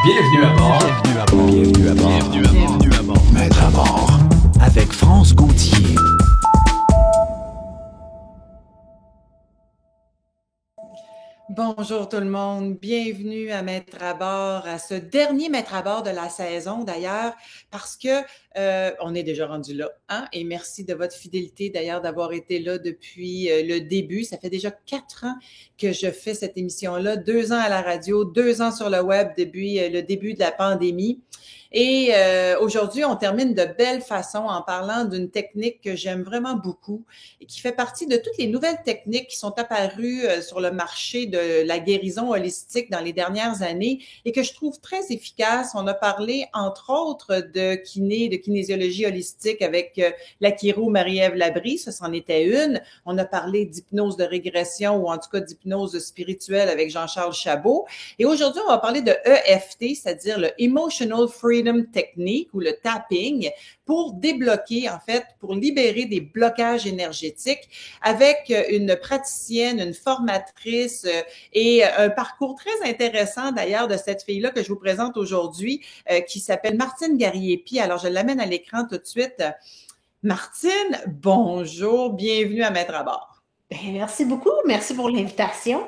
Bienvenue à bord. Bienvenue à bord. Bienvenue à bord. Bienvenue à bord. Bienvenue à bord. Maître à bord. Avec France Gauthier. Bonjour tout le monde, bienvenue à Maître à bord, à ce dernier Maître à bord de la saison d'ailleurs, parce que on est déjà rendu là, hein? Et merci de votre fidélité d'ailleurs d'avoir été là depuis le début. Ça fait déjà 4 ans que je fais cette émission-là, 2 ans à la radio, 2 ans sur le web depuis le début de la pandémie. Et aujourd'hui, on termine de belle façon en parlant d'une technique que j'aime vraiment beaucoup et qui fait partie de toutes les nouvelles techniques qui sont apparues sur le marché de la guérison holistique dans les dernières années et que je trouve très efficace. On a parlé, entre autres, de kinésiologie holistique avec la chiro Marie-Ève Labrie, ça c'en était une. On a parlé d'hypnose de régression ou en tout cas d'hypnose spirituelle avec Jean-Charles Chabot. Et aujourd'hui, on va parler de EFT, c'est-à-dire le Emotional Freedom Technique ou le tapping pour débloquer, en fait, pour libérer des blocages énergétiques avec une praticienne, une formatrice et un parcours très intéressant d'ailleurs de cette fille-là que je vous présente aujourd'hui qui s'appelle Martine Garriépi. Alors, je l'amène à l'écran tout de suite. Martine, bonjour, bienvenue à Maître à bord. Bien, merci beaucoup, merci pour l'invitation.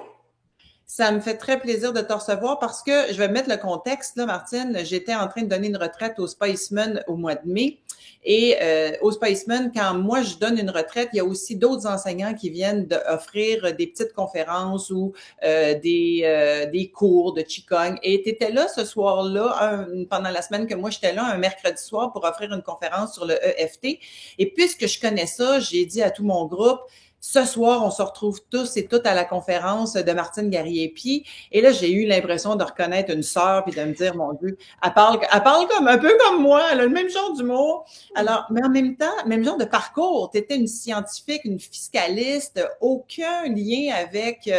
Ça me fait très plaisir de te recevoir parce que je vais mettre le contexte, là, Martine. J'étais en train de donner une retraite au Spiceman au mois de mai. Et au Spiceman, quand moi, je donne une retraite, il y a aussi d'autres enseignants qui viennent offrir des petites conférences ou des cours de Qigong. Et tu étais là ce soir-là, pendant la semaine que moi, j'étais là, un mercredi soir pour offrir une conférence sur le EFT. Et puisque je connais ça, j'ai dit à tout mon groupe, ce soir, on se retrouve tous et toutes à la conférence de Martine Garriépi. Et là, j'ai eu l'impression de reconnaître une sœur puis de me dire, mon Dieu, elle parle comme un peu comme moi, elle a le même genre d'humour. Alors, mais en même temps, même genre de parcours. Tu étais une scientifique, une fiscaliste, aucun lien avec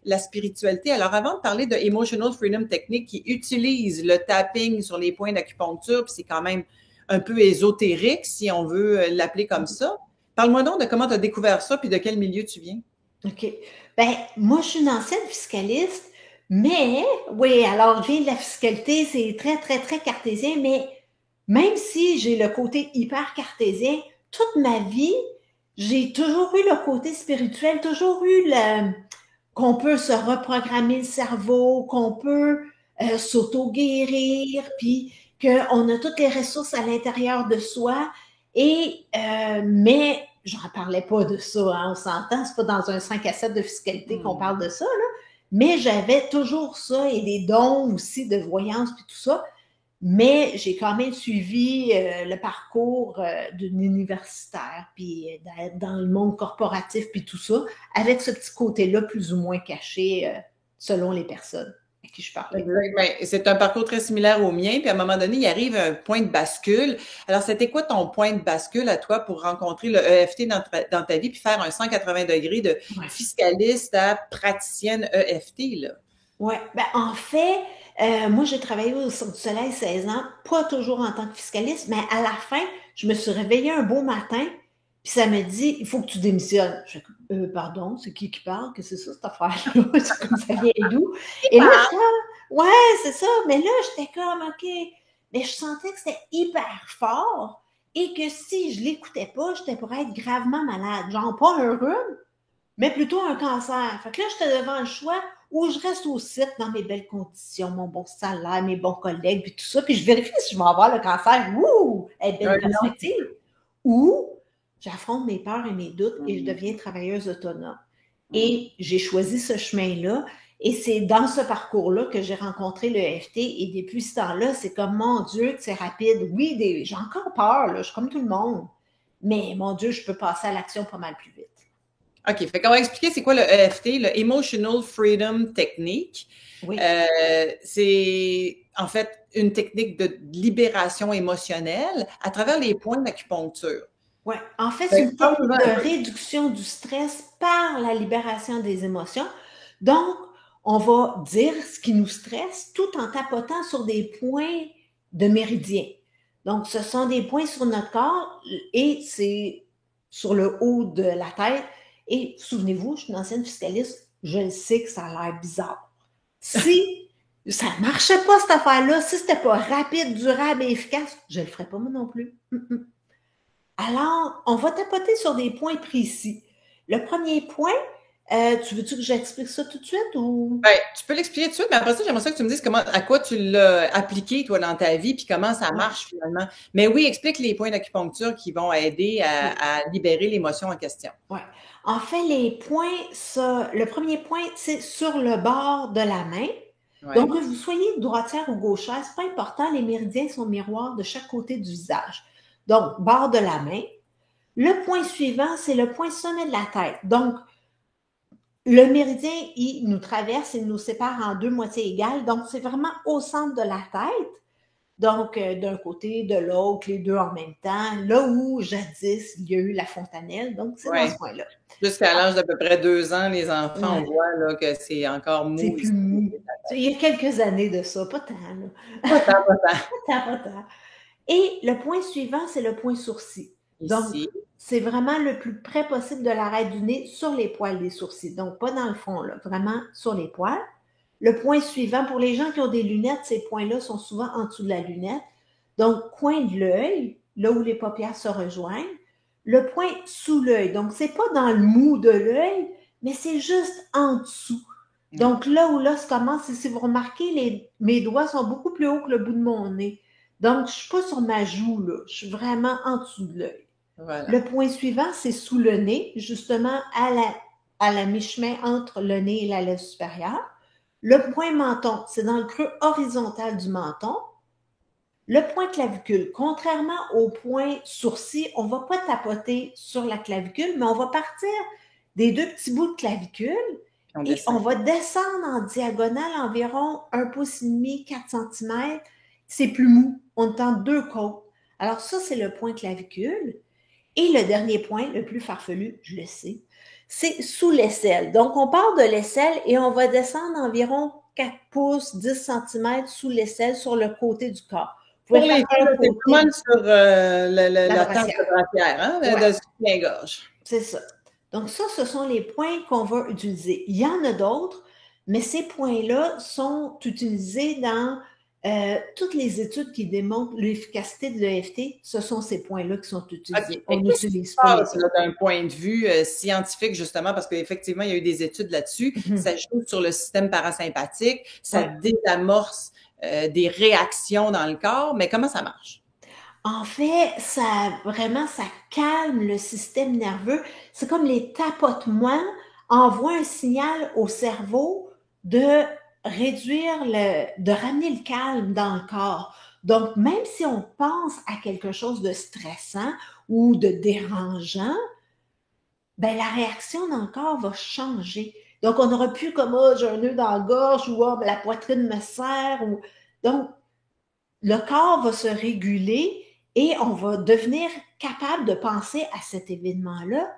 la spiritualité. Alors, avant de parler de Emotional Freedom Technique qui utilise le tapping sur les points d'acupuncture, puis c'est quand même un peu ésotérique, si on veut l'appeler comme ça. Parle-moi donc de comment tu as découvert ça puis de quel milieu tu viens. OK. Bien, moi, je suis une ancienne fiscaliste, mais, oui, alors, je viens de la fiscalité, c'est très, très, très cartésien, mais même si j'ai le côté hyper cartésien, toute ma vie, j'ai toujours eu le côté spirituel, toujours eu qu'on peut se reprogrammer le cerveau, qu'on peut s'auto-guérir, puis qu'on a toutes les ressources à l'intérieur de soi. Mais j'en parlais pas de ça, hein, on s'entend, c'est pas dans un 5 à 7 de fiscalité qu'on parle de ça, là. Mais j'avais toujours ça et des dons aussi de voyance puis tout ça. Mais j'ai quand même suivi le parcours d'une universitaire, puis dans le monde corporatif, puis tout ça, avec ce petit côté-là plus ou moins caché selon les personnes à qui je parlais. C'est un parcours très similaire au mien, puis à un moment donné, il arrive un point de bascule. Alors, c'était quoi ton point de bascule à toi pour rencontrer le EFT dans ta vie, puis faire un 180 degrés de fiscaliste à praticienne EFT, là? Oui, ben en fait, moi, j'ai travaillé au Cirque du Soleil 16 ans, pas toujours en tant que fiscaliste, mais à la fin, je me suis réveillée un beau matin, puis ça me dit, il faut que tu démissionnes. Je dis, pardon, c'est qui parle? Qu'est-ce que c'est ça, cette affaire-là? C'est comme ça vient d'où? Et là, j'étais ouais, c'est ça, mais là, j'étais comme, OK, mais je sentais que c'était hyper fort et que si je l'écoutais pas, j'étais pour être gravement malade. Genre, pas un rhume, mais plutôt un cancer. Fait que là, j'étais devant le choix où je reste au site dans mes belles conditions, mon bon salaire, mes bons collègues, puis tout ça, puis je vérifie si je vais avoir le cancer, être belle perspective, ou j'affronte mes peurs et mes doutes et je deviens travailleuse autonome. Et j'ai choisi ce chemin-là, et c'est dans ce parcours-là que j'ai rencontré le EFT, et depuis ce temps-là, c'est comme, mon Dieu, que c'est rapide. Oui, j'ai encore peur, là, je suis comme tout le monde, mais mon Dieu, je peux passer à l'action pas mal plus vite. OK, fait qu'on va expliquer c'est quoi le EFT, le Emotional Freedom Technique. Oui. C'est en fait une technique de libération émotionnelle à travers les points d'acupuncture. Oui, en fait, c'est une forme de réduction du stress par la libération des émotions. Donc, on va dire ce qui nous stresse tout en tapotant sur des points de méridien. Donc, ce sont des points sur notre corps et c'est sur le haut de la tête. Et souvenez-vous, je suis une ancienne fiscaliste, je le sais que ça a l'air bizarre. Si Ça ne marchait pas, cette affaire-là. Si ce n'était pas rapide, durable et efficace, je ne le ferais pas moi non plus. Alors, on va tapoter sur des points précis. Le premier point, tu veux-tu que j'explique ça tout de suite ou? Ben, tu peux l'expliquer tout de suite, mais après ça, j'aimerais ça que tu me dises à quoi tu l'as appliqué, toi, dans ta vie, puis comment ça marche finalement. Mais oui, explique les points d'acupuncture qui vont aider à libérer l'émotion en question. Oui. En fait, les points, le premier point, c'est sur le bord de la main. Ouais. Donc, que vous soyez droitière ou gauchère, c'est pas important, les méridiens sont miroirs de chaque côté du visage. Donc, bord de la main. Le point suivant, c'est le point sommet de la tête. Donc, le méridien, il nous traverse, il nous sépare en deux moitiés égales. Donc, c'est vraiment au centre de la tête. Donc, d'un côté, de l'autre, les deux en même temps. Là où, jadis, il y a eu la fontanelle. Donc, c'est dans ce coin-là. Jusqu'à l'âge d'à peu près 2 ans, les enfants, on voit là, que c'est encore mou. C'est plus mou. Il y a quelques années de ça, pas tant. Là. Pas tant. Pas tant. Et le point suivant, c'est le point sourcil. Donc, c'est vraiment le plus près possible de l'arête du nez sur les poils des sourcils. Donc, pas dans le fond, là, vraiment sur les poils. Le point suivant, pour les gens qui ont des lunettes, ces points-là sont souvent en dessous de la lunette. Donc, coin de l'œil, là où les paupières se rejoignent. Le point sous l'œil. Donc, c'est pas dans le mou de l'œil, mais c'est juste en dessous. Donc, là où l'os commence, si vous remarquez, mes doigts sont beaucoup plus hauts que le bout de mon nez. Donc, je ne suis pas sur ma joue, là. Je suis vraiment en dessous de l'œil. Voilà. Le point suivant, c'est sous le nez, justement à la mi-chemin entre le nez et la lèvre supérieure. Le point menton, c'est dans le creux horizontal du menton. Le point clavicule, contrairement au point sourcil, on ne va pas tapoter sur la clavicule, mais on va partir des deux petits bouts de clavicule et on va descendre en diagonale environ 1,5 pouce, 4 cm. C'est plus mou. On est en deux côtes. Alors ça, c'est le point clavicule. Et le dernier point, le plus farfelu, je le sais, c'est sous l'aisselle. Donc, on part de l'aisselle et on va descendre environ 4 pouces, 10 cm sous l'aisselle sur le côté du corps. Pour les filles, c'est pas mal sur la tente de brassière, hein, de soutien-gorge. C'est ça. Donc, ça, ce sont les points qu'on va utiliser. Il y en a d'autres, mais ces points-là sont utilisés dans toutes les études qui démontrent l'efficacité de l'EFT. Ce sont ces points-là qui sont utilisés. Okay. On n'utilise pas d'un point de vue scientifique, justement, parce qu'effectivement, il y a eu des études là-dessus. Ça joue sur le système parasympathique, ça désamorce des réactions dans le corps, mais comment ça marche? En fait, ça calme le système nerveux. C'est comme les tapotements envoient un signal au cerveau de de ramener le calme dans le corps. Donc, même si on pense à quelque chose de stressant ou de dérangeant, ben, la réaction dans le corps va changer. Donc, on n'aura plus comme « oh, j'ai un nœud dans la gorge » ou « oh, la poitrine me serre ». Donc, le corps va se réguler et on va devenir capable de penser à cet événement-là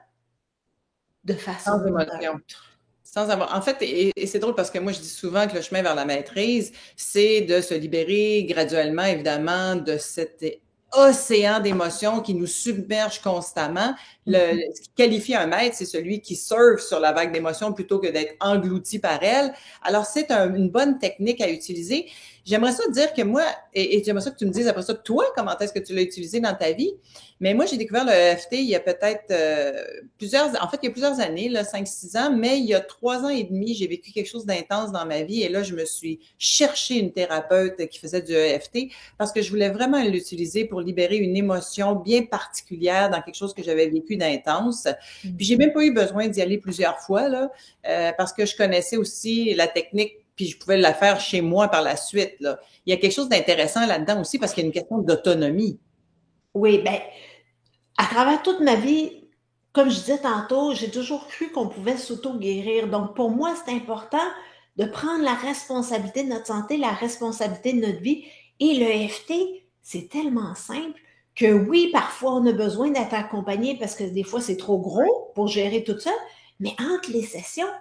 de façon neutre. Sans avoir. En fait, et c'est drôle parce que moi, je dis souvent que le chemin vers la maîtrise, c'est de se libérer graduellement, évidemment, de cet océan d'émotions qui nous submerge constamment. Ce qui qualifie un maître, c'est celui qui surfe sur la vague d'émotions plutôt que d'être englouti par elle. Alors, c'est une bonne technique à utiliser. J'aimerais ça dire que moi, et j'aimerais ça que tu me dises après ça, toi, comment est-ce que tu l'as utilisé dans ta vie? Mais moi, j'ai découvert le EFT il y a peut-être il y a plusieurs années, 5-6 ans, mais il y a 3 ans et demi, j'ai vécu quelque chose d'intense dans ma vie et là, je me suis cherché une thérapeute qui faisait du EFT parce que je voulais vraiment l'utiliser pour libérer une émotion bien particulière dans quelque chose que j'avais vécu d'intense. Puis, j'ai même pas eu besoin d'y aller plusieurs fois, là, parce que je connaissais aussi la technique puis je pouvais la faire chez moi par la suite, là. Il y a quelque chose d'intéressant là-dedans aussi parce qu'il y a une question d'autonomie. Oui, bien, à travers toute ma vie, comme je disais tantôt, j'ai toujours cru qu'on pouvait s'auto-guérir. Donc, pour moi, c'est important de prendre la responsabilité de notre santé, la responsabilité de notre vie. Et le EFT, c'est tellement simple que oui, parfois, on a besoin d'être accompagné parce que des fois, c'est trop gros pour gérer tout ça. Mais entre les sessions,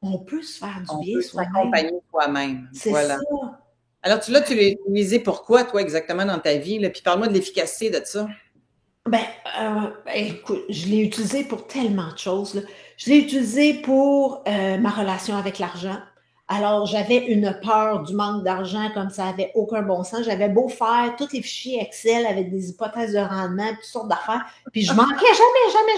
on peut se faire du bien soi-même. On peut s'accompagner soi-même. C'est ça. Alors, tu l'as utilisé pourquoi, toi, exactement, dans ta vie? Là? Puis parle-moi de l'efficacité de ça. Écoute, je l'ai utilisé pour tellement de choses. Là. Je l'ai utilisé pour ma relation avec l'argent. Alors, j'avais une peur du manque d'argent comme ça n'avait aucun bon sens. J'avais beau faire tous les fichiers Excel avec des hypothèses de rendement, toutes sortes d'affaires, puis je manquais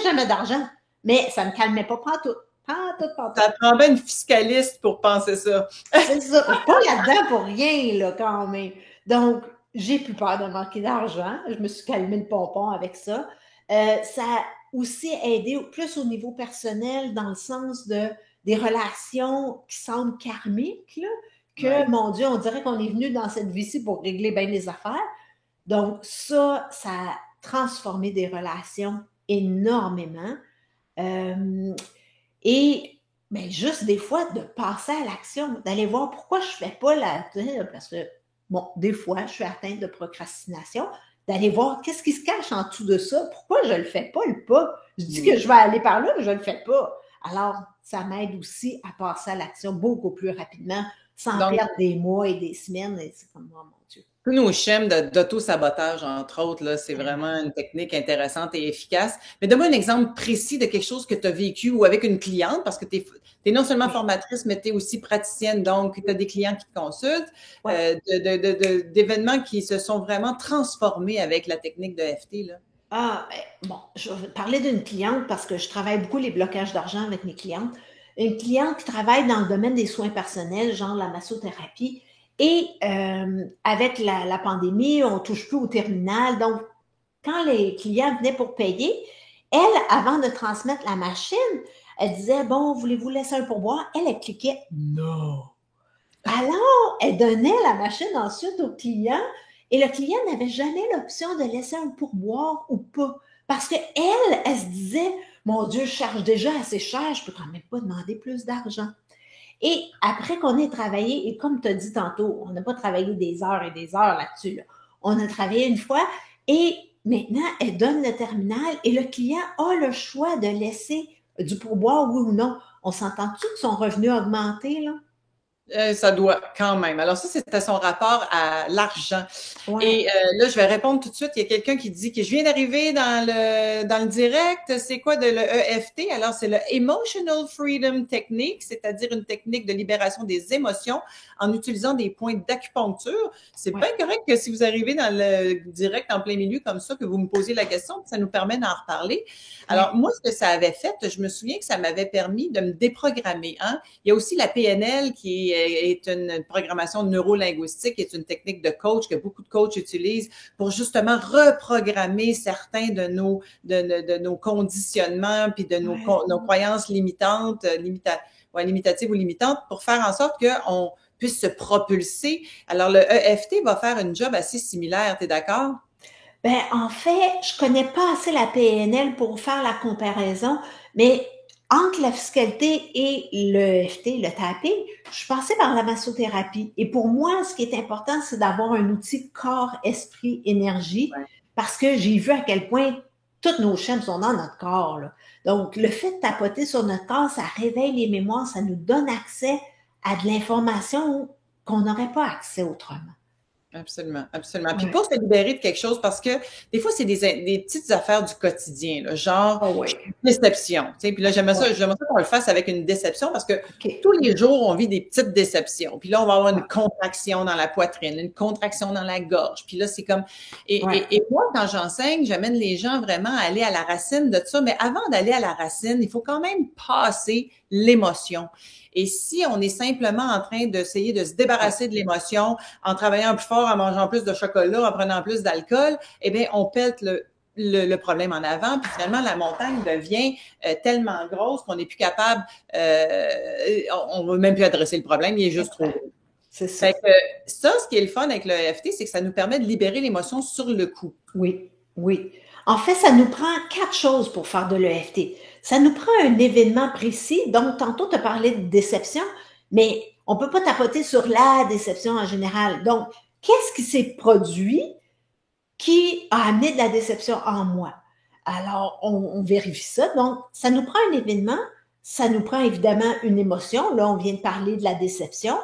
jamais d'argent. Mais ça ne me calmait pas pantoute. Ça prendrait une fiscaliste pour penser ça. C'est ça. Je suis pas là-dedans pour rien, là, quand même. Donc, j'ai plus peur de manquer d'argent. Je me suis calmé le pompon avec ça. Ça a aussi aidé plus au niveau personnel, dans le sens des relations qui semblent karmiques, là, que, mon Dieu, on dirait qu'on est venu dans cette vie-ci pour régler bien les affaires. Donc, ça a transformé des relations énormément. Et juste des fois, de passer à l'action, d'aller voir pourquoi je ne fais pas parce que, des fois, je suis atteinte de procrastination, d'aller voir qu'est-ce qui se cache en dessous de ça, pourquoi je ne le fais pas, le pas. Je dis que je vais aller par là, mais je ne le fais pas. Alors, ça m'aide aussi à passer à l'action beaucoup plus rapidement, sans perdre des mois et des semaines. Et c'est comme, oh mon Dieu. Tous nos schèmes d'auto-sabotage, entre autres, là, c'est vraiment une technique intéressante et efficace. Mais donne-moi un exemple précis de quelque chose que tu as vécu ou avec une cliente, parce que tu es non seulement formatrice, mais tu es aussi praticienne, donc tu as des clients qui te consultent, d'événements qui se sont vraiment transformés avec la technique de EFT, là. Je vais parler d'une cliente parce que je travaille beaucoup les blocages d'argent avec mes clientes. Une cliente qui travaille dans le domaine des soins personnels, genre la massothérapie. Et avec la pandémie, on ne touche plus au terminal. Donc, quand les clients venaient pour payer, elle, avant de transmettre la machine, elle disait, bon, voulez-vous laisser un pourboire? Elle cliquait non. Alors, elle donnait la machine ensuite au client et le client n'avait jamais l'option de laisser un pourboire ou pas. Parce qu'elle se disait, mon Dieu, je charge déjà assez cher, je ne peux quand même pas demander plus d'argent. Et après qu'on ait travaillé, et comme tu as dit tantôt, on n'a pas travaillé des heures et des heures là-dessus. Là. On a travaillé une fois et maintenant, elle donne le terminal et le client a le choix de laisser du pourboire, oui ou non. On s'entend-tu que son revenu a augmenté, là? Ça doit quand même. Alors ça, c'était son rapport à l'argent. Ouais. Et là, je vais répondre tout de suite. Il y a quelqu'un qui dit que je viens d'arriver dans le direct. C'est quoi de l'EFT? Alors, c'est le Emotional Freedom Technique, c'est-à-dire une technique de libération des émotions en utilisant des points d'acupuncture. C'est pas correct que si vous arrivez dans le direct en plein milieu comme ça, que vous me posiez la question, ça nous permet d'en reparler. Alors, moi, ce que ça avait fait, je me souviens que ça m'avait permis de me déprogrammer. Hein? Il y a aussi la PNL qui est une programmation neurolinguistique, qui est une technique de coach que beaucoup de coachs utilisent pour justement reprogrammer certains de nos conditionnements puis de nos croyances limitantes, limitatives ou limitantes pour faire en sorte qu'on puisse se propulser. Alors, le EFT va faire une job assez similaire, tu es d'accord? En fait, je connais pas assez la PNL pour faire la comparaison, mais entre la fiscalité et l'EFT, le tapping, je suis passée par la massothérapie. Et pour moi, ce qui est important, c'est d'avoir un outil corps, esprit, énergie, parce que j'ai vu à quel point toutes nos chaînes sont dans notre corps, là. Donc, le fait de tapoter sur notre corps, ça réveille les mémoires, ça nous donne accès à de l'information qu'on n'aurait pas accès autrement. Absolument, absolument. Puis pour se libérer de quelque chose, parce que des fois, c'est des petites affaires du quotidien, là, genre déception. Tu sais, puis là, j'aimerais ça qu'on le fasse avec une déception parce que tous les jours, on vit des petites déceptions. Puis là, on va avoir une contraction dans la poitrine, une contraction dans la gorge. Puis là, c'est comme... Et moi, quand j'enseigne, j'amène les gens vraiment à aller à la racine de ça. Mais avant d'aller à la racine, il faut quand même passer l'émotion. Et si on est simplement en train d'essayer de se débarrasser de l'émotion en travaillant plus fort, en mangeant plus de chocolat, en prenant plus d'alcool, eh bien, on pète le problème en avant. Puis finalement, la montagne devient tellement grosse qu'on n'est plus capable, on ne veut même plus adresser le problème, il est juste trop gros. C'est ça. Fait que ça, ce qui est le fun avec le EFT, c'est que ça nous permet de libérer l'émotion sur le coup. Oui. En fait, ça nous prend 4 choses pour faire de l'EFT. Ça nous prend un événement précis. Donc, tantôt, tu as parlé de déception, mais on ne peut pas tapoter sur la déception en général. Donc, qu'est-ce qui s'est produit qui a amené de la déception en moi? Alors, on vérifie ça. Donc, ça nous prend un événement. Ça nous prend évidemment une émotion. Là, on vient de parler de la déception.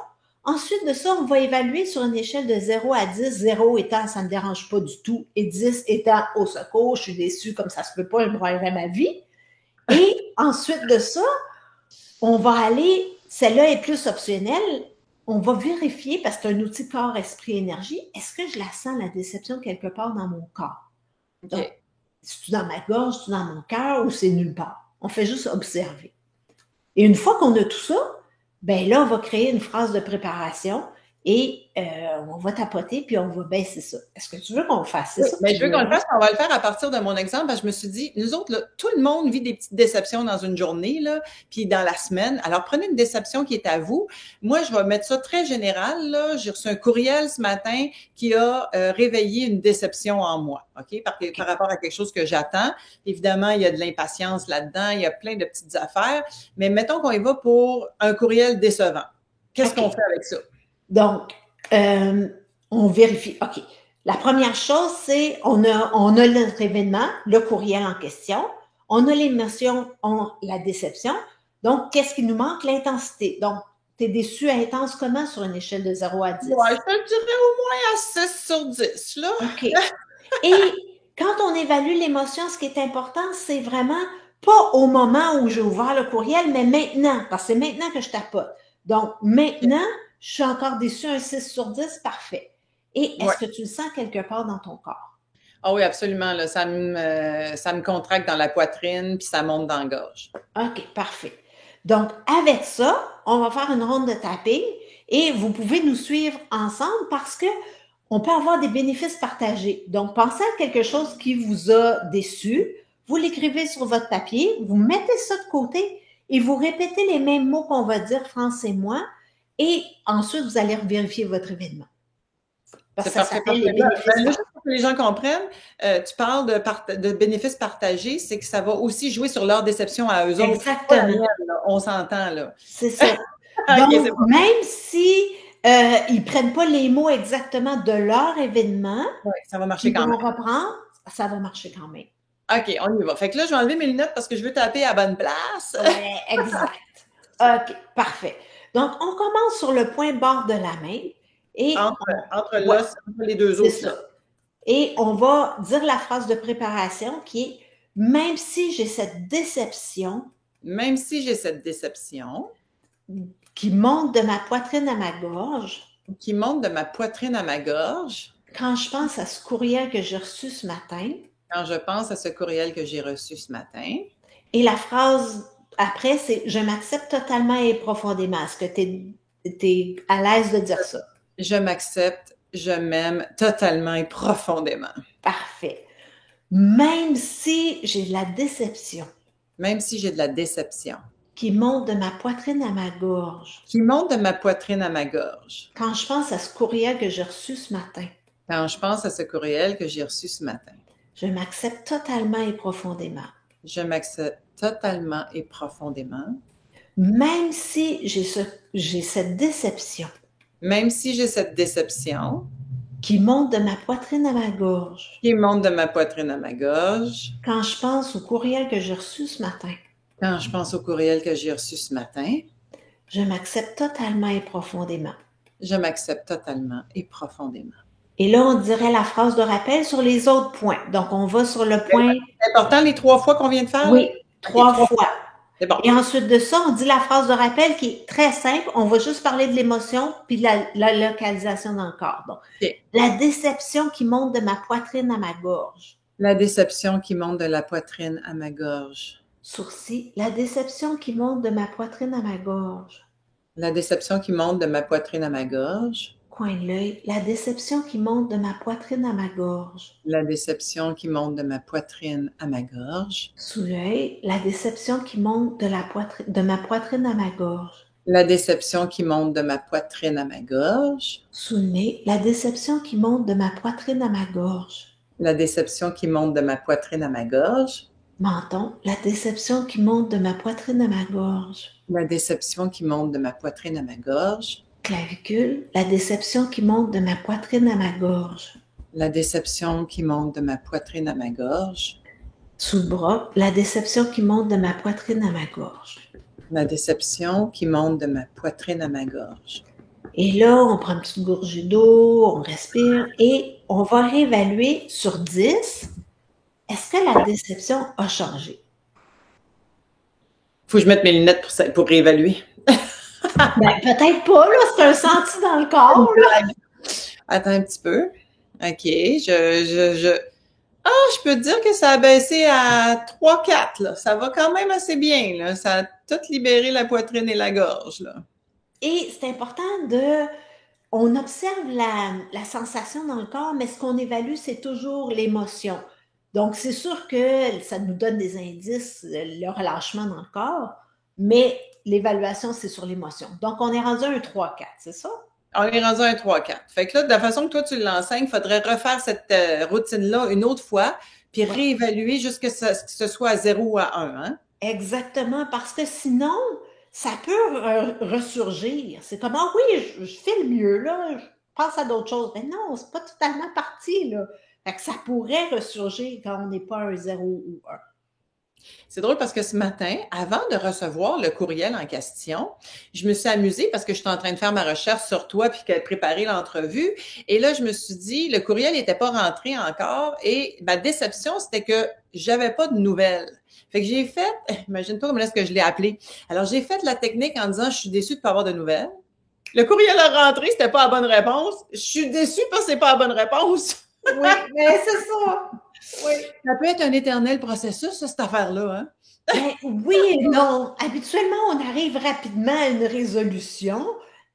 Ensuite de ça, on va évaluer sur une échelle de 0 à 10, 0 étant ça ne me dérange pas du tout et 10 étant au secours, je suis déçue comme ça se peut pas, je broyerais ma vie. Et ensuite de ça, on va aller celle-là est plus optionnelle. On va vérifier, parce que c'est un outil corps, esprit, énergie. Est-ce que je la sens, la déception, quelque part dans mon corps? Donc, OK. c'est-tu dans ma gorge, c'est-tu dans mon cœur ou c'est nulle part? On fait juste observer. Et une fois qu'on a tout ça, ben là, on va créer une phrase de préparation et on va tapoter puis on va baisser ça. Est-ce que tu veux qu'on le fasse? C'est Oui, ça que mais tu je veux veux, qu'on le hein? fasse, on va le faire à partir de mon exemple, parce que je me suis dit, nous autres, là, tout le monde vit des petites déceptions dans une journée, là, puis dans la semaine. Alors, prenez une déception qui est à vous. Moi, je vais mettre ça très général, là. J'ai reçu un courriel ce matin qui a réveillé une déception en moi, OK? Par rapport à quelque chose que j'attends. Évidemment, il y a de l'impatience là-dedans, il y a plein de petites affaires, mais mettons qu'on y va pour un courriel décevant. Qu'est-ce OK. qu'on fait avec ça? Donc, on vérifie. OK. La première chose, c'est on a notre événement, le courriel en question, on a l'émotion, la déception. Donc, qu'est-ce qui nous manque? L'intensité. Donc, tu es déçu intense comment sur une échelle de 0 à 10? Ouais, je te dirais au moins à 6 sur 10, là. OK. Et quand on évalue l'émotion, ce qui est important, c'est vraiment pas au moment où j'ai ouvert le courriel, mais maintenant, parce que c'est maintenant que je tapote. Donc, maintenant, je suis encore déçue, un 6 sur 10, parfait. Et est-ce Ouais. que tu le sens quelque part dans ton corps? Ah oui, absolument. Là, ça me contracte dans la poitrine, puis ça monte dans la gorge. OK, parfait. Donc, avec ça, on va faire une ronde de tapping et vous pouvez nous suivre ensemble parce que on peut avoir des bénéfices partagés. Donc, pensez à quelque chose qui vous a déçu, vous l'écrivez sur votre papier, vous mettez ça de côté et vous répétez les mêmes mots qu'on va dire, France et moi, et ensuite, vous allez vérifier votre événement. Parce que ça s'appelle les bénéfices. Ben, juste pour que les gens comprennent, tu parles de bénéfices partagés, c'est que ça va aussi jouer sur leur déception à eux autres. Exactement. On s'entend, là. C'est ça. Donc, OK, c'est bon. même si ils prennent pas les mots exactement de leur événement, Ouais, ça va marcher ils quand vont même. reprendre, ça va marcher quand même. OK, on y va. Fait que là, je vais enlever mes lunettes parce que je veux taper à la bonne place. Ouais, exact. OK, parfait. Donc, on commence sur le point bord de la main et Entre ouais, l'os, entre les deux c'est os. ça. Et on va dire la phrase de préparation qui est « Même si j'ai cette déception Même si j'ai cette déception qui monte de ma poitrine à ma gorge, qui monte de ma poitrine à ma gorge, quand je pense à ce courriel que j'ai reçu ce matin, quand je pense à ce courriel que j'ai reçu ce matin, et la phrase après, c'est « Je m'accepte totalement et profondément ». Est-ce que tu es à l'aise de dire ça? je m'accepte, je m'aime totalement et profondément. Parfait. Même si j'ai de la déception Même si j'ai de la déception qui monte de ma poitrine à ma gorge, qui monte de ma poitrine à ma gorge, quand je pense à ce courriel que j'ai reçu ce matin, quand je pense à ce courriel que j'ai reçu ce matin, je m'accepte totalement et profondément. je m'accepte totalement et profondément. Même si j'ai cette déception Même si j'ai cette déception qui monte de ma poitrine à ma gorge, qui monte de ma poitrine à ma gorge, quand je pense au courriel que j'ai reçu ce matin, quand je pense au courriel que j'ai reçu ce matin, je m'accepte totalement et profondément. je m'accepte totalement et profondément. Et là, on dirait la phrase de rappel sur les autres points. Donc, on va sur le point... C'est important les 3 fois qu'on vient de faire? Oui, 3 3 fois. C'est bon. Et ensuite de ça, on dit la phrase de rappel qui est très simple. On va juste parler de l'émotion puis de la localisation dans le corps. Donc, Okay. La déception qui monte de ma poitrine à ma gorge. La déception qui monte de la poitrine à ma gorge. Sourcil, la déception qui monte de ma poitrine à ma gorge. La déception qui monte de ma poitrine à ma gorge. Coin de l'œil, la déception qui monte de ma poitrine à ma gorge. La déception qui monte de ma poitrine à ma gorge. Sous l'œil, la déception qui monte de ma poitrine à ma gorge. La déception qui monte de ma poitrine à ma gorge. Sous le nez, la déception qui monte de ma poitrine à ma gorge. La déception qui monte de ma poitrine à ma gorge. Menton, la déception qui monte de ma poitrine à ma gorge. La déception qui monte de ma poitrine à ma gorge. Clavicule, la déception qui monte de ma poitrine à ma gorge. La déception qui monte de ma poitrine à ma gorge. Sous le bras, la déception qui monte de ma poitrine à ma gorge. La déception qui monte de ma poitrine à ma gorge. Et là, on prend une petite gorgée d'eau, on respire et on va réévaluer sur 10. Est-ce que la déception a changé? Faut que je mette mes lunettes pour réévaluer. Ben, peut-être pas, là, c'est un senti dans le corps, là. Attends un petit peu. OK, je peux te dire que ça a baissé à 3-4, là. Ça va quand même assez bien, là. Ça a tout libéré la poitrine et la gorge, là. Et c'est important on observe la sensation dans le corps, mais ce qu'on évalue, c'est toujours l'émotion. Donc, c'est sûr que ça nous donne des indices, le relâchement dans le corps, mais l'évaluation, c'est sur l'émotion. Donc, on est rendu à un 3-4, c'est ça? On est rendu à un 3-4. Fait que là, de la façon que toi, tu l'enseignes, il faudrait refaire cette routine-là une autre fois, puis réévaluer jusqu'à ce que ce soit à 0 ou à 1, hein? Exactement, parce que sinon, ça peut ressurgir. C'est comme, ah oui, je fais le mieux, là, je pense à d'autres choses. Mais non, c'est pas totalement parti, là. Fait que ça pourrait ressurgir quand on n'est pas un 0 ou 1. C'est drôle parce que ce matin, avant de recevoir le courriel en question, je me suis amusée parce que j'étais en train de faire ma recherche sur toi puis de préparer l'entrevue. Et là, je me suis dit, le courriel n'était pas rentré encore et ma déception, c'était que j'avais pas de nouvelles. Fait que j'ai fait, imagine-toi comment est-ce que je l'ai appelé. Alors, j'ai fait la technique en disant, je suis déçue de ne pas avoir de nouvelles. Le courriel a rentré, c'était pas la bonne réponse. Je suis déçue parce que c'est pas la bonne réponse. Oui, mais c'est ça. Oui. Ça peut être un éternel processus, ça, cette affaire-là, hein? Ben, oui et non. Habituellement, on arrive rapidement à une résolution,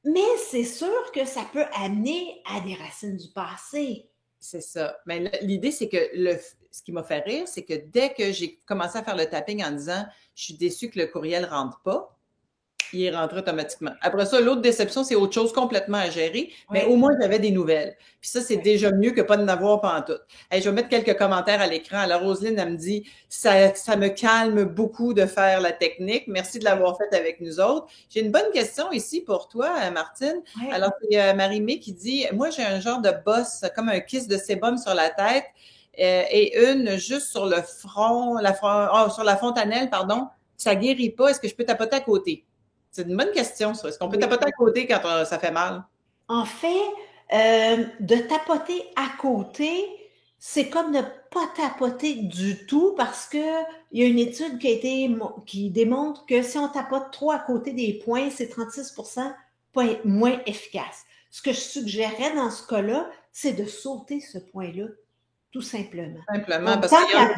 mais c'est sûr que ça peut amener à des racines du passé. C'est ça. Mais l'idée, c'est que ce qui m'a fait rire, c'est que dès que j'ai commencé à faire le tapping en disant « Je suis déçue que le courriel ne rentre pas », il est rentré automatiquement. Après ça, l'autre déception, c'est autre chose complètement à gérer, mais au moins, j'avais des nouvelles. Puis ça, c'est déjà mieux que pas de n'avoir pantoute. Hey, je vais mettre quelques commentaires à l'écran. Alors, Roselyne, elle me dit « Ça me calme beaucoup de faire la technique. Merci de l'avoir faite avec nous autres. » J'ai une bonne question ici pour toi, Martine. Ouais. Alors, c'est Marie-Mé qui dit « Moi, j'ai un genre de bosse, comme un kiss de sébum sur la tête et une juste sur le front, sur la fontanelle, pardon. Ça guérit pas. Est-ce que je peux tapoter à côté? » C'est une bonne question, ça. Est-ce qu'on peut tapoter à côté quand ça fait mal? En fait, de tapoter à côté, c'est comme ne pas tapoter du tout parce que il y a une étude qui démontre que si on tapote trop à côté des points, c'est 36% moins efficace. Ce que je suggérerais dans ce cas-là, c'est de sauter ce point-là, tout simplement. Simplement, Donc, parce qu'il y a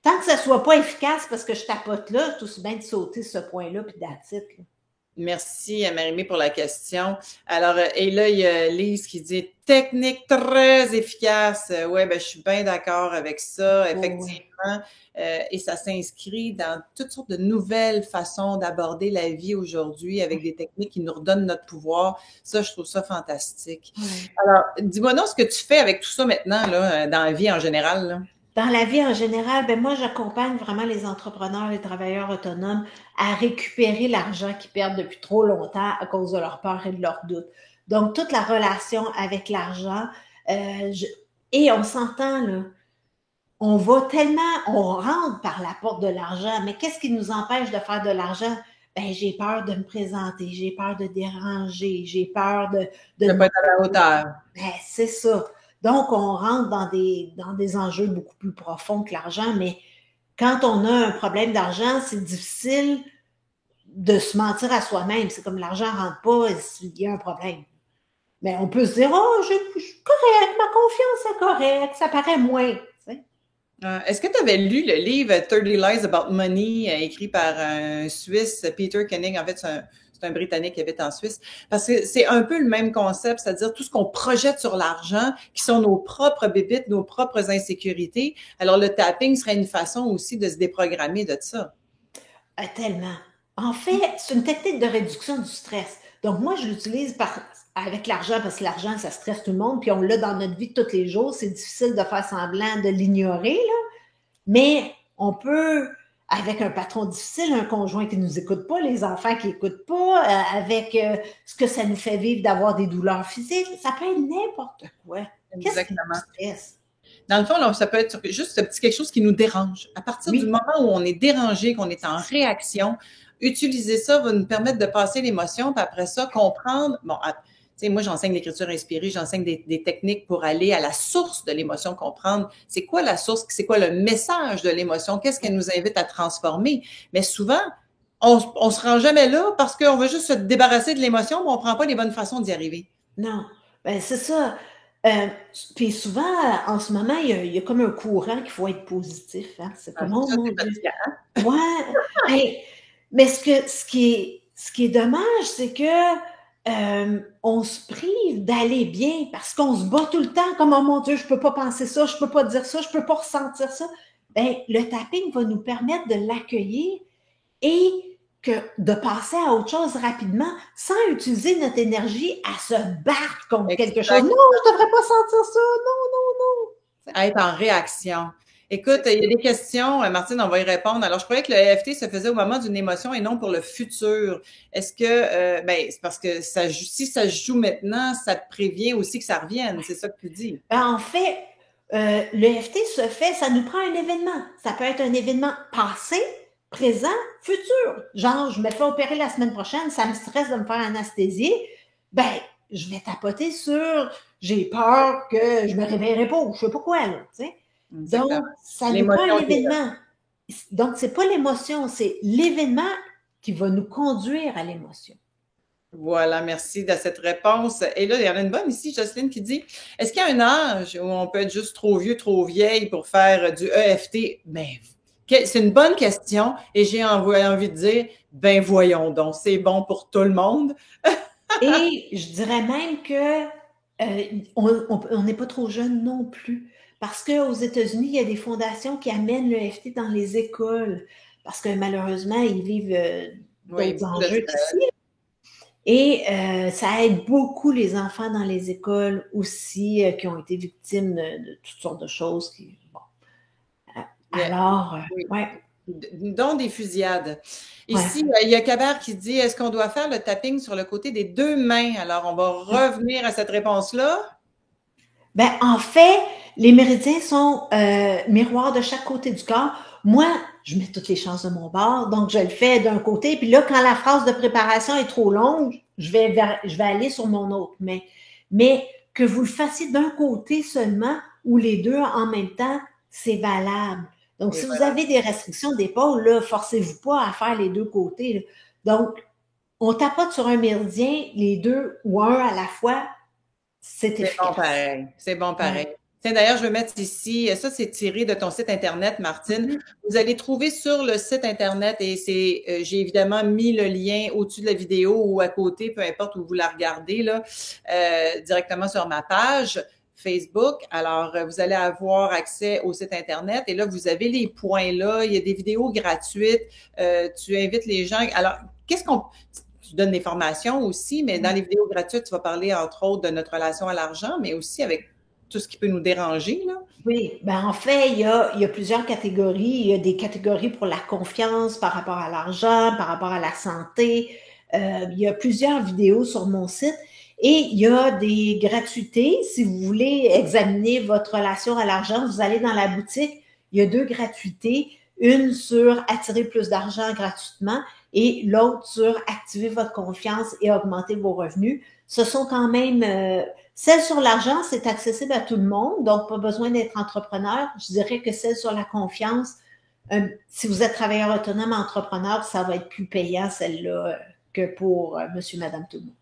tant que ça ne soit pas efficace parce que je tapote là, tout aussi bien de sauter ce point-là puis that's it, là. Merci à Marie-Mé pour la question. Alors, et là, il y a Lise qui dit « Technique très efficace ». Ouais, ben je suis bien d'accord avec ça, effectivement. Et ça s'inscrit dans toutes sortes de nouvelles façons d'aborder la vie aujourd'hui avec des techniques qui nous redonnent notre pouvoir. Ça, je trouve ça fantastique. Alors, dis-moi donc ce que tu fais avec tout ça maintenant, là, dans la vie en général, là. Dans la vie en général, ben moi, j'accompagne vraiment les entrepreneurs, les travailleurs autonomes à récupérer l'argent qu'ils perdent depuis trop longtemps à cause de leur peur et de leurs doutes. Donc, toute la relation avec l'argent, et on s'entend, là, on rentre par la porte de l'argent, mais qu'est-ce qui nous empêche de faire de l'argent? Ben, j'ai peur de me présenter, j'ai peur de déranger, j'ai peur de pas être à la hauteur. Ben, c'est ça. Donc, on rentre dans des enjeux beaucoup plus profonds que l'argent, mais quand on a un problème d'argent, c'est difficile de se mentir à soi-même. C'est comme l'argent ne rentre pas, il y a un problème. Mais on peut se dire, oh, je suis correct, ma confiance est correcte, ça paraît moins. Est-ce que tu avais lu le livre 30 Lies About Money, écrit par un Suisse, Peter Koenig? En fait, c'est un Britannique qui habite en Suisse. Parce que c'est un peu le même concept, c'est-à-dire tout ce qu'on projette sur l'argent, qui sont nos propres bébites, nos propres insécurités. Alors, le tapping serait une façon aussi de se déprogrammer de ça. Tellement. En fait, c'est une technique de réduction du stress. Donc, moi, je l'utilise avec l'argent parce que l'argent, ça stresse tout le monde, puis on l'a dans notre vie de tous les jours. C'est difficile de faire semblant de l'ignorer, là. Mais on peut, avec un patron difficile, un conjoint qui ne nous écoute pas, les enfants qui n'écoutent pas, avec ce que ça nous fait vivre d'avoir des douleurs physiques, ça peut être n'importe quoi. Exactement. Qu'est-ce qui nous stresse? Dans le fond, là, ça peut être juste ce petit quelque chose qui nous dérange. À partir du moment où on est dérangé, qu'on est en réaction, utiliser ça va nous permettre de passer l'émotion, puis après ça, comprendre. Bon, tu sais, moi, j'enseigne l'écriture inspirée, j'enseigne des techniques pour aller à la source de l'émotion, comprendre c'est quoi la source, c'est quoi le message de l'émotion, qu'est-ce qu'elle nous invite à transformer. Mais souvent, on se rend jamais là parce qu'on veut juste se débarrasser de l'émotion, mais on prend pas les bonnes façons d'y arriver. Non, ben c'est ça. Puis souvent, en ce moment, il y a comme un courant qu'il faut être positif, hein. C'est Ah, comme, oh ça, mon c'est Dieu. fatigant. Ouais. Hey, mais ce qui est dommage, c'est que on se prive d'aller bien parce qu'on se bat tout le temps comme, oh mon Dieu, je peux pas penser ça, je peux pas dire ça, je peux pas ressentir ça. Ben, le tapping va nous permettre de l'accueillir et de passer à autre chose rapidement sans utiliser notre énergie à se battre contre quelque chose. Non, je ne devrais pas sentir ça. Non. À être en réaction. Écoute, il y a des questions, Martine, on va y répondre. Alors, je croyais que le EFT se faisait au moment d'une émotion et non pour le futur. Est-ce que, c'est parce que si ça se joue maintenant, ça te prévient aussi que ça revienne. C'est ça que tu dis. Ben, en fait, le EFT se fait, ça nous prend un événement. Ça peut être un événement passé, présent, futur. Genre, je me fais opérer la semaine prochaine, ça me stresse de me faire anesthésier. Ben, je vais tapoter sur j'ai peur que je me réveillerai pas ou je sais pas quoi, là, tu sais. Donc, ça nous prend un événement. Donc, c'est pas l'émotion, c'est l'événement qui va nous conduire à l'émotion. Voilà, merci de cette réponse. Et là, il y en a une bonne ici, Jocelyne, qui dit, est-ce qu'il y a un âge où on peut être juste trop vieux, trop vieille pour faire du EFT? Ben, c'est une bonne question et j'ai envie de dire, ben voyons donc, c'est bon pour tout le monde. Et je dirais même que on n'est pas trop jeune non plus. Parce qu'aux États-Unis, il y a des fondations qui amènent le EFT dans les écoles. Parce que malheureusement, ils vivent d'autres enjeux qu'ici. Et ça aide beaucoup les enfants dans les écoles aussi qui ont été victimes de toutes sortes de choses. Alors, ouais. Dont des fusillades. Ici, il y a Kabert qui dit, est-ce qu'on doit faire le tapping sur le côté des deux mains? Alors, on va revenir à cette réponse-là. Ben, en fait, les méridiens sont miroirs de chaque côté du corps. Moi, je mets toutes les chances de mon bord, donc je le fais d'un côté. Puis là, quand la phrase de préparation est trop longue, je vais aller sur mon autre main. Mais que vous le fassiez d'un côté seulement ou les deux en même temps, c'est valable. Donc, si vous avez des restrictions d'épaule, là, forcez-vous pas à faire les deux côtés. Là. Donc, on tapote sur un méridien, les deux ou un à la fois, c'est efficace. Bon pareil. C'est bon pareil. Ouais. Tiens, d'ailleurs, je vais mettre ici, ça c'est tiré de ton site Internet, Martine. Vous allez trouver sur le site Internet et j'ai évidemment mis le lien au-dessus de la vidéo ou à côté, peu importe où vous la regardez, là, directement sur ma page Facebook. Alors, vous allez avoir accès au site Internet et là, vous avez les points là. Il y a des vidéos gratuites. Tu invites les gens. Alors, tu donnes des formations aussi, mais dans les vidéos gratuites, tu vas parler, entre autres, de notre relation à l'argent, mais aussi avec tout ce qui peut nous déranger, là. Oui, ben en fait, il y a plusieurs catégories. Il y a des catégories pour la confiance par rapport à l'argent, par rapport à la santé. Il y a plusieurs vidéos sur mon site et il y a des gratuités. Si vous voulez examiner votre relation à l'argent, vous allez dans la boutique. Il y a 2 gratuités. Une sur attirer plus d'argent gratuitement et l'autre sur activer votre confiance et augmenter vos revenus. Ce sont quand même... celle sur l'argent, c'est accessible à tout le monde, donc pas besoin d'être entrepreneur. Je dirais que celle sur la confiance, si vous êtes travailleur autonome, entrepreneur, ça va être plus payant, celle-là, que pour monsieur, madame, tout le monde.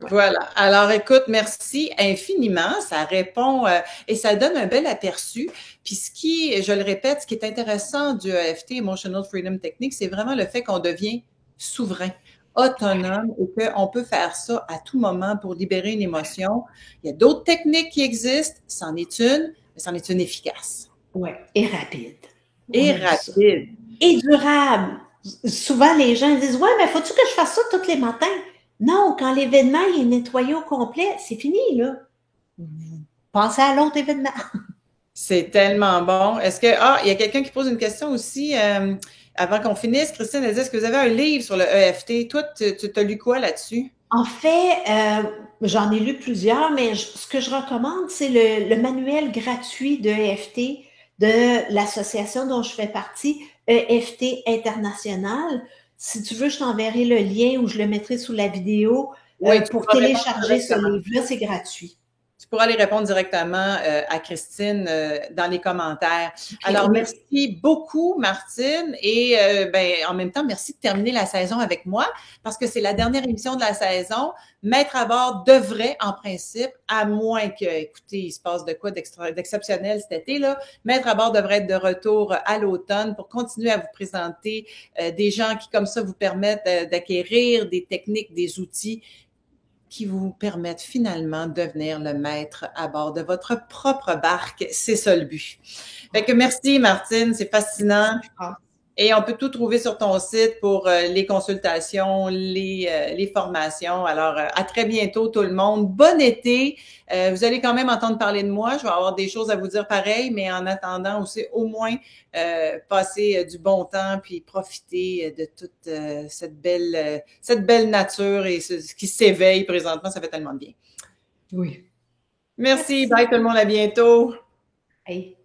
Ouais. Voilà. Alors, écoute, merci infiniment. Ça répond et ça donne un bel aperçu. Puis je le répète, ce qui est intéressant du EFT, Emotional Freedom Technique, c'est vraiment le fait qu'on devient souverain, autonome et qu'on peut faire ça à tout moment pour libérer une émotion. Il y a d'autres techniques qui existent. C'en est une, mais c'en est une efficace. Oui, et rapide. Et rapide. Et durable. Souvent, les gens disent, ouais, mais faut-tu que je fasse ça tous les matins? Non, quand l'événement est nettoyé au complet, c'est fini, là. Pensez à l'autre événement. C'est tellement bon. Est-ce que, il y a quelqu'un qui pose une question aussi, avant qu'on finisse. Christine, elle dit, est-ce que vous avez un livre sur le EFT? Toi, tu as lu quoi là-dessus? En fait, j'en ai lu plusieurs, mais ce que je recommande, c'est le manuel gratuit de EFT de l'association dont je fais partie, EFT International. Si tu veux, je t'enverrai le lien ou je le mettrai sous la vidéo pour télécharger ce livre-là, c'est gratuit. Tu pourras aller répondre directement à Christine dans les commentaires. Alors, oui. merci beaucoup, Martine. Et en même temps, merci de terminer la saison avec moi parce que c'est la dernière émission de la saison. Maître à bord devrait, en principe, à moins que, écoutez, il se passe de quoi d'exceptionnel cet été, là, Maître à bord devrait être de retour à l'automne pour continuer à vous présenter des gens qui, comme ça, vous permettent d'acquérir des techniques, des outils qui vous permettent finalement de devenir le maître à bord de votre propre barque. C'est ça le but. Fait que merci, Martine, c'est fascinant. Et on peut tout trouver sur ton site pour les consultations, les formations. Alors, à très bientôt tout le monde. Bon été. Vous allez quand même entendre parler de moi. Je vais avoir des choses à vous dire pareil, mais en attendant aussi, au moins, passer du bon temps puis profiter de toute cette belle nature et ce qui s'éveille présentement. Ça fait tellement de bien. Oui. Merci. Bye tout le monde. À bientôt. Hey.